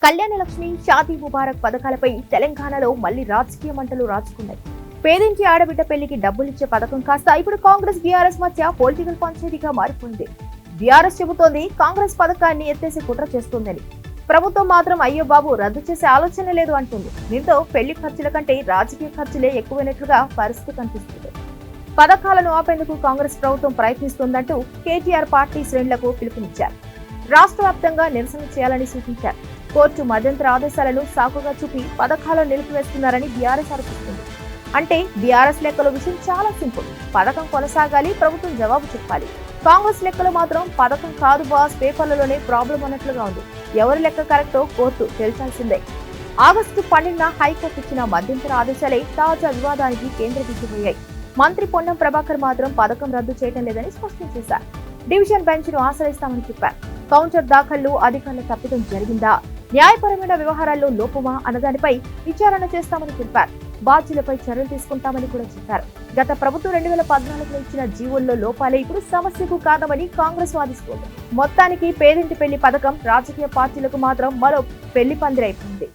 కళ్యాణ లక్ష్మి, షాదీ ముబారక్ పథకాలపై తెలంగాణలో మళ్లీ రాజకీయ మంటలు రాజుకున్నాయి. పేదింటి ఆడబిడ్డ పెళ్లికి డబ్బులిచ్చే పథకం కాస్త ఇప్పుడు కాంగ్రెస్ బీఆర్ఎస్ మధ్య పొలిటికల్ పంచాయతీగా మారిపోయింది. బీఆర్ఎస్ చెబుతోంది కాంగ్రెస్ పథకాన్ని ఎత్తేసి కుట్ర చేస్తోందని. ప్రభుత్వం మాత్రం అయ్యో బాబు రద్దు చేసే ఆలోచన లేదు అంటుంది. దీంతో పెళ్లి ఖర్చుల కంటే రాజకీయ ఖర్చులే ఎక్కువైనట్లుగా పరిస్థితి కనిపిస్తుంది. పథకాలను ఆపేందుకు కాంగ్రెస్ ప్రభుత్వం ప్రయత్నిస్తోందంటూ కేటీఆర్ పార్టీ శ్రేణులకు పిలుపునిచ్చారు. రాష్ట్ర వ్యాప్తంగా నిరసన చేయాలని సూచించారు. కోర్టు మధ్యంతర ఆదేశాలను సాకుగా చూపి పథకాలను నిలిపివేస్తున్నారని బీఆర్ఎస్ ఆరోపిస్తుంది. అంటే బీఆర్ఎస్ లెక్కల విషయం చాలా సింపుల్. పథకం కొనసాగాలి, ప్రభుత్వం జవాబు చెప్పాలి. కాంగ్రెస్ లెక్కలు మాత్రం పథకం కాదు బాస్, పేపర్లలోనే ప్రాబ్లం అన్నట్లుగా ఉంది. ఎవరి లెక్క కరెక్టో కోర్టు తేల్చాల్సిందే. ఆగస్టు 12న హైకోర్టు ఇచ్చిన మధ్యంతర ఆదేశాలే తాజా వివాదానికి కేంద్ర బిందువయ్యాయి. మంత్రి పొన్నం ప్రభాకర్ మాత్రం పథకం రద్దు చేయడం లేదని స్పష్టం చేశారు. డివిజన్ బెంచ్ ను ఆశ్రయిస్తామని చెప్పారు. కౌంటర్ దాఖలు అధికారుల తప్పిదం జరిగిందా, న్యాయపరమైన వ్యవహారాల్లో లోపమా అన్నదానిపై విచారణ చేస్తామని తెలిపారు. బాధ్యులపై చర్యలు తీసుకుంటామని కూడా చెప్పారు. గత ప్రభుత్వం 2014లో ఇచ్చిన జీవోల్లో లోపాలే ఇప్పుడు సమస్యకు కారణమని కాంగ్రెస్ వాదిస్తోంది. మొత్తానికి పేదింటి పెళ్లి పథకం రాజకీయ పార్టీలకు మాత్రం మరో పెళ్లి పందిరైపోయింది.